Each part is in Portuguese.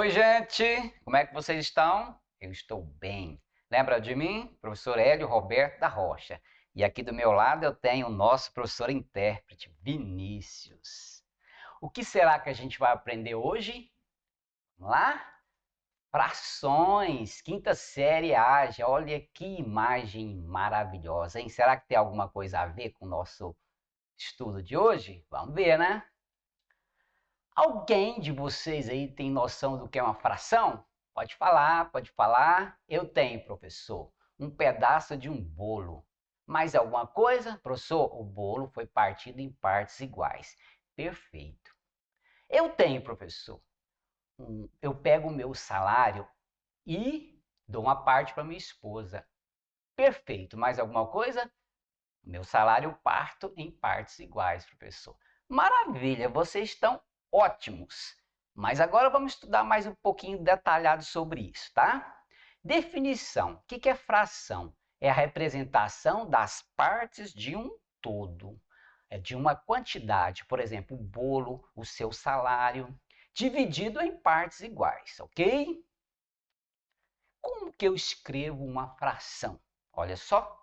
Oi, gente! Como é que vocês estão? Eu estou bem. Lembra de mim? Professor Hélio Roberto da Rocha. E aqui do meu lado eu tenho o nosso professor intérprete, Vinícius. O que será que a gente vai aprender hoje? Vamos lá? Frações, quinta série AGE. Olha que imagem maravilhosa, hein? Será que tem alguma coisa a ver com o nosso estudo de hoje? Vamos ver, né? Alguém de vocês aí tem noção do que é uma fração? Pode falar, pode falar. Eu tenho, professor. Um pedaço de um bolo. Mais alguma coisa? Professor, o bolo foi partido em partes iguais. Perfeito. Eu tenho, professor. Eu pego o meu salário e dou uma parte para minha esposa. Perfeito. Mais alguma coisa? Meu salário eu parto em partes iguais, professor. Maravilha, vocês estão ótimos. Mas agora vamos estudar mais um pouquinho detalhado sobre isso, tá? Definição. O que é fração? É a representação das partes de um todo. É de uma quantidade, por exemplo, o bolo, o seu salário, dividido em partes iguais, ok? Como que eu escrevo uma fração? Olha só.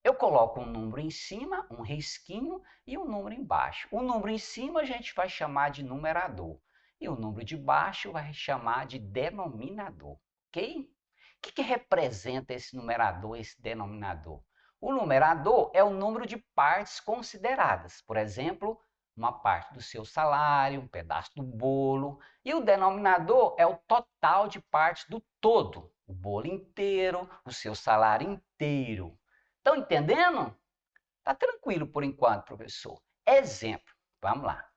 Eu coloco um número em cima, um risquinho e um número embaixo. O número em cima a gente vai chamar de numerador e o número de baixo vai chamar de denominador, ok? O que representa esse numerador, esse denominador? O numerador é o número de partes consideradas, por exemplo, uma parte do seu salário, um pedaço do bolo, e o denominador é o total de partes do todo, o bolo inteiro, o seu salário inteiro. Estão entendendo? Tá tranquilo por enquanto, professor. Exemplo, vamos lá.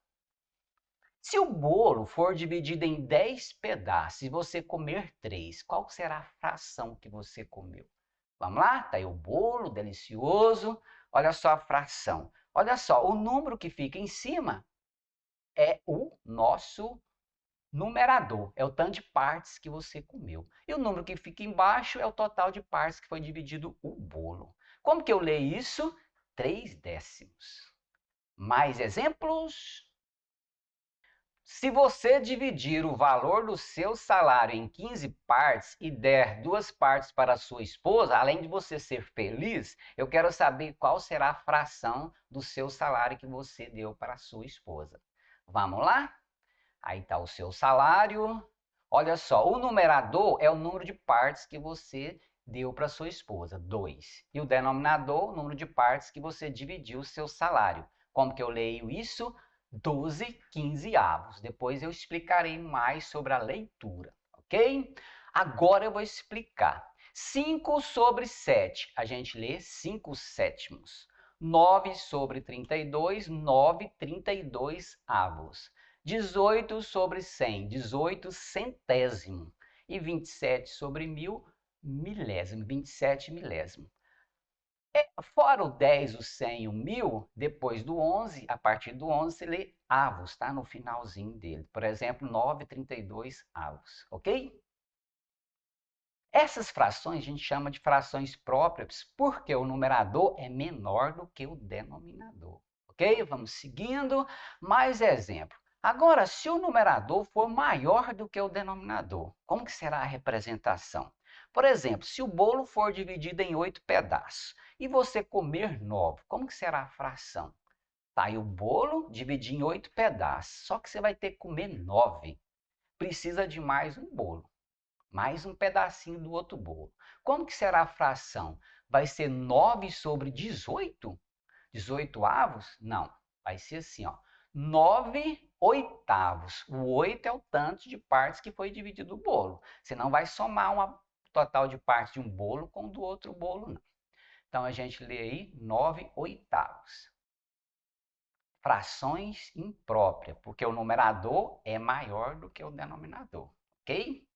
Se o bolo for dividido em 10 pedaços e você comer 3, qual será a fração que você comeu? Vamos lá? Tá aí o bolo delicioso. Olha só a fração. Olha só, o número que fica em cima é o nosso numerador, é o tanto de partes que você comeu. E o número que fica embaixo é o total de partes que foi dividido o bolo. Como que eu leio isso? 3/10. Mais exemplos? Se você dividir o valor do seu salário em 15 partes e der 2 partes para a sua esposa, além de você ser feliz, eu quero saber qual será a fração do seu salário que você deu para a sua esposa. Vamos lá? Aí está o seu salário. Olha só, o numerador é o número de partes que você deu para sua esposa, 2. E o denominador, o número de partes que você dividiu o seu salário. Como que eu leio isso? 12/15. Depois eu explicarei mais sobre a leitura, ok? Agora eu vou explicar. 5/7, a gente lê 5/7. 9/32, 9/32. 18/100, 18 centésimo. E 27/1000, milésimo, 27 milésimo. Fora o 10, o 100 e o 1000, depois do 11, a partir do 11 você lê avos, tá? No finalzinho dele. Por exemplo, 9/32, ok? Essas frações a gente chama de frações próprias porque o numerador é menor do que o denominador, ok? Vamos seguindo. Mais exemplo. Agora, se o numerador for maior do que o denominador, como que será a representação? Por exemplo, se o bolo for dividido em 8 pedaços e você comer 9, como que será a fração? Tá aí o bolo dividido em 8 pedaços, só que você vai ter que comer 9. Precisa de mais um bolo, mais um pedacinho do outro bolo. Como que será a fração? Vai ser 9/18? 18 avos? Não, vai ser assim, ó. 9/8. O 8 é o tanto de partes que foi dividido o bolo. Você não vai somar o total de partes de um bolo com o do outro bolo, não. Então a gente lê aí 9/8. Frações impróprias, porque o numerador é maior do que o denominador, ok?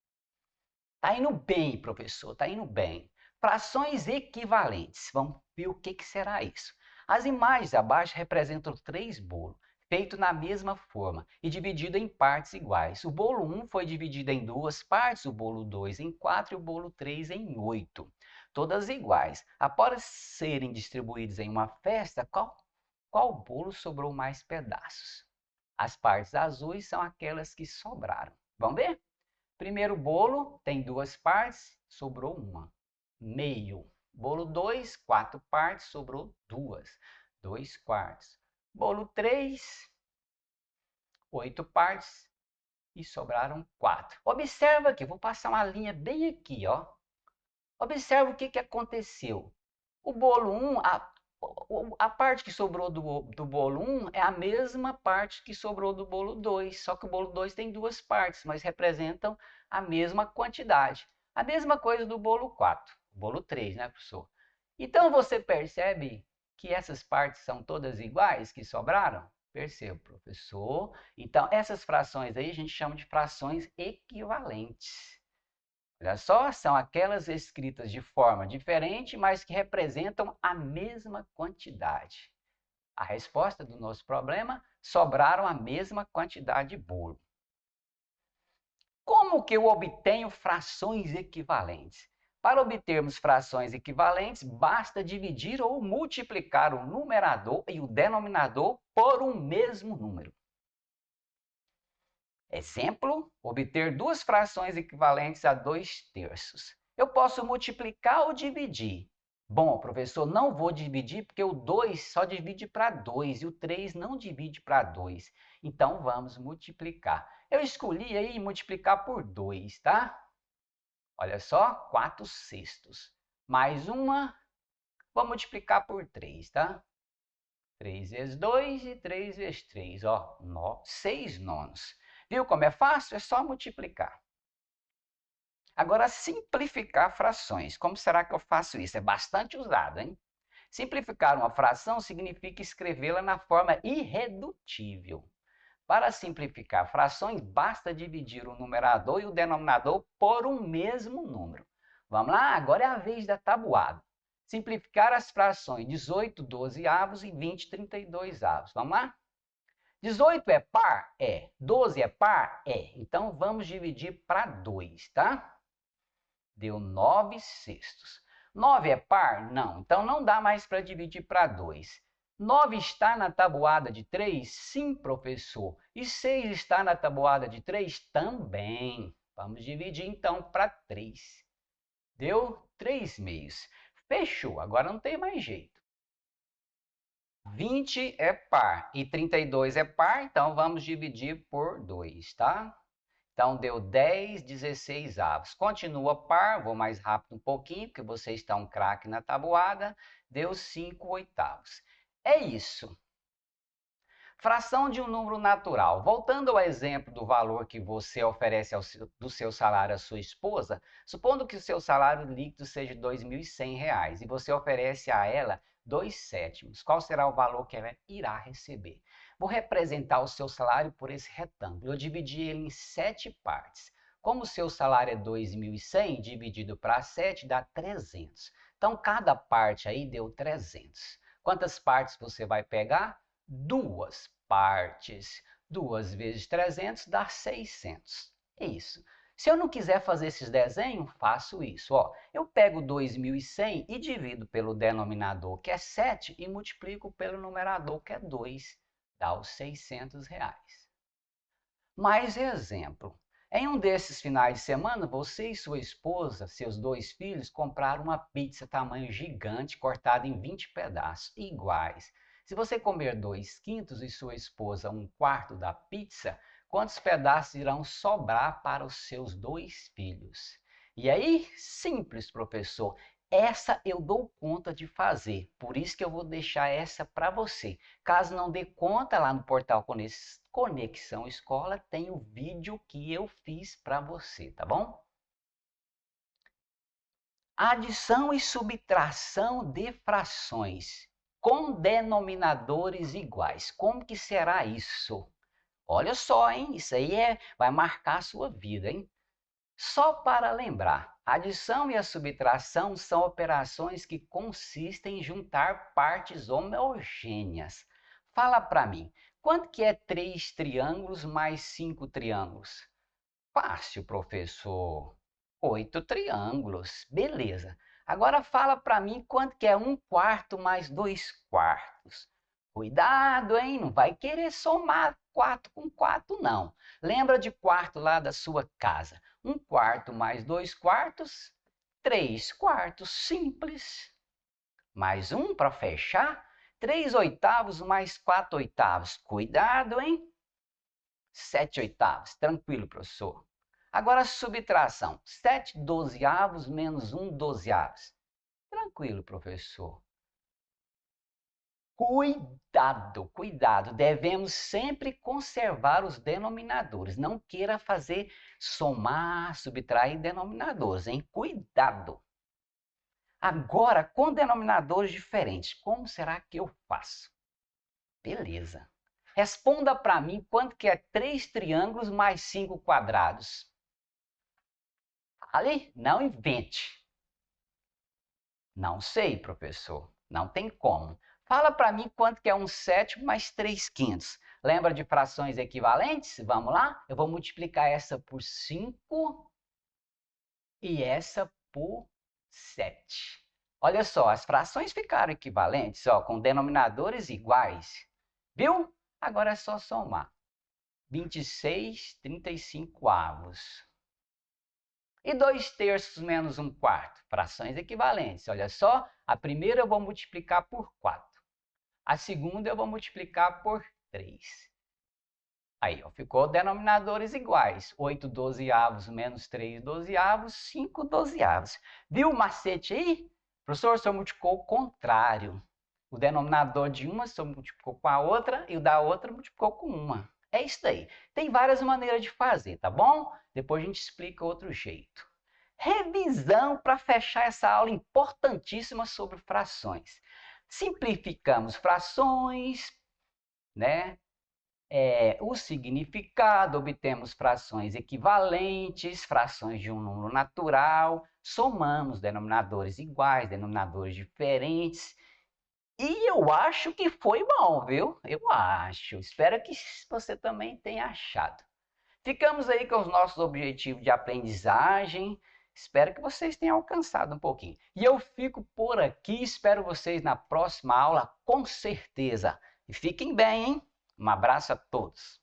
Tá indo bem, professor, tá indo bem. Frações equivalentes. Vamos ver o que será isso. As imagens abaixo representam 3 bolos, feitos na mesma forma e divididos em partes iguais. O bolo 1 foi dividido em 2 partes, o bolo 2 em 4 e o bolo 3 em 8. Todas iguais. Após serem distribuídos em uma festa, qual bolo sobrou mais pedaços? As partes azuis são aquelas que sobraram. Vamos ver? Primeiro bolo tem 2 partes, sobrou uma. Meio. Bolo 2, 4 partes, sobrou 2. 2 quartos. Bolo 3, 8 partes e sobraram 4. Observa aqui, vou passar uma linha bem aqui, ó. Observa o que aconteceu. O bolo 1, a parte que sobrou do bolo 1 é a mesma parte que sobrou do bolo 2, só que o bolo 2 tem 2 partes, mas representam a mesma quantidade. A mesma coisa do bolo 4, bolo 3, né, professor? Então você percebe que essas partes são todas iguais que sobraram? Percebo, professor. Então, essas frações aí a gente chama de frações equivalentes. Olha só, são aquelas escritas de forma diferente, mas que representam a mesma quantidade. A resposta do nosso problema: sobraram a mesma quantidade de bolo. Como que eu obtenho frações equivalentes? Para obtermos frações equivalentes, basta dividir ou multiplicar o numerador e o denominador por um mesmo número. Exemplo, obter 2 frações equivalentes a 2/3. Eu posso multiplicar ou dividir. Bom, professor, não vou dividir porque o 2 só divide para 2 e o 3 não divide para 2. Então, vamos multiplicar. Eu escolhi aí multiplicar por 2, tá? Olha só, 4/6. Mais uma, vou multiplicar por 3, tá? 3 vezes 2 e 3 vezes 3, ó, 6/9. Viu como é fácil? É só multiplicar. Agora, simplificar frações. Como será que eu faço isso? É bastante usado, hein? Simplificar uma fração significa escrevê-la na forma irredutível. Para simplificar frações, basta dividir o numerador e o denominador por um mesmo número. Vamos lá? Agora é a vez da tabuada. Simplificar as frações 18 12avos e 20 32avos. Vamos lá? 18 é par? É. 12 é par? É. Então, vamos dividir para 2, tá? Deu 9/6. 9 é par? Não. Então, não dá mais para dividir para 2. 9 está na tabuada de 3? Sim, professor. E 6 está na tabuada de 3? Também. Vamos dividir, então, para 3. Deu 3/2. Fechou. Agora não tem mais jeito. 20 é par e 32 é par, então vamos dividir por 2, tá? Então deu 10/16avos. Continua par, vou mais rápido um pouquinho, porque você está um craque na tabuada. Deu 5/8. É isso. Fração de um número natural. Voltando ao exemplo do valor que você oferece do seu salário à sua esposa, supondo que o seu salário líquido seja R$ 2.100 e você oferece a ela 2/7. Qual será o valor que ela irá receber? Vou representar o seu salário por esse retângulo. Eu dividi ele em 7 partes. Como o seu salário é 2.100, dividido para 7 dá 300. Então, cada parte aí deu 300. Quantas partes você vai pegar? 2 partes. 2 vezes 300 dá 600. É isso. Se eu não quiser fazer esses desenhos, faço isso. Ó. Eu pego 2.100 e divido pelo denominador, que é 7, e multiplico pelo numerador, que é 2. Dá os R$ 600. Mais exemplo. Em um desses finais de semana, você e sua esposa, seus 2 filhos, compraram uma pizza tamanho gigante cortada em 20 pedaços iguais. Se você comer 2/5 e sua esposa 1/4 da pizza, quantos pedaços irão sobrar para os seus 2 filhos? E aí, simples, professor. Essa eu dou conta de fazer, por isso que eu vou deixar essa para você. Caso não dê conta, lá no portal Conexão Escola tem o vídeo que eu fiz para você, tá bom? Adição e subtração de frações com denominadores iguais. Como que será isso? Olha só, hein? Isso aí vai marcar a sua vida, hein? Só para lembrar, a adição e a subtração são operações que consistem em juntar partes homogêneas. Fala para mim, quanto que é 3 triângulos mais 5 triângulos? Fácil, professor. 8 triângulos. Beleza. Agora fala para mim quanto que é 1/4 mais 2/4. Cuidado, hein? Não vai querer somar 4 com 4 não. Lembra de quarto lá da sua casa. 1/4 mais 2/4, 3/4, simples. Mais um para fechar, 3/8 mais 4/8. Cuidado, hein? 7/8, tranquilo, professor. Agora a subtração, 7/12 menos 1/12. Tranquilo, professor. Cuidado, devemos sempre conservar os denominadores. Não queira fazer somar, subtrair denominadores, hein? Cuidado. Agora, com denominadores diferentes, como será que eu faço? Beleza. Responda para mim quanto que é 3 triângulos mais 5 quadrados. Ali, não invente. Não sei, professor. Não tem como. Fala para mim quanto que é 1/7 mais 3/5. Lembra de frações equivalentes? Vamos lá? Eu vou multiplicar essa por 5 e essa por 7. Olha só, as frações ficaram equivalentes, ó, com denominadores iguais. Viu? Agora é só somar. 26/35. E 2/3 menos 1/4? Frações equivalentes. Olha só, a primeira eu vou multiplicar por 4. A segunda eu vou multiplicar por 3. Aí, ó, ficou denominadores iguais. 8/12 menos 3/12, 5/12. Viu o macete aí? Professor, o senhor multiplicou o contrário. O denominador de uma, o senhor multiplicou com a outra, e o da outra multiplicou com uma. É isso aí. Tem várias maneiras de fazer, tá bom? Depois a gente explica outro jeito. Revisão para fechar essa aula importantíssima sobre frações. Simplificamos frações, né? O significado, obtemos frações equivalentes, frações de um número natural, somamos denominadores iguais, denominadores diferentes. E eu acho que foi bom, viu? Eu acho. Espero que você também tenha achado. Ficamos aí com os nossos objetivos de aprendizagem. Espero que vocês tenham alcançado um pouquinho. E eu fico por aqui, espero vocês na próxima aula, com certeza. E fiquem bem, hein? Um abraço a todos.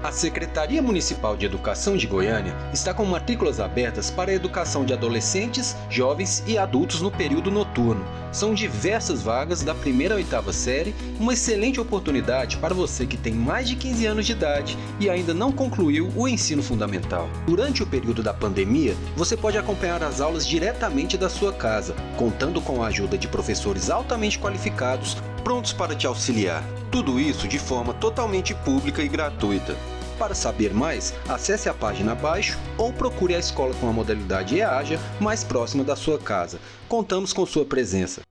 A Secretaria Municipal de Educação de Goiânia está com matrículas abertas para a educação de adolescentes, jovens e adultos no período noturno. São diversas vagas da 1ª à 8ª série, uma excelente oportunidade para você que tem mais de 15 anos de idade e ainda não concluiu o ensino fundamental. Durante o período da pandemia, você pode acompanhar as aulas diretamente da sua casa, contando com a ajuda de professores altamente qualificados, prontos para te auxiliar. Tudo isso de forma totalmente pública e gratuita. Para saber mais, acesse a página abaixo ou procure a escola com a modalidade EAJA mais próxima da sua casa. Contamos com sua presença.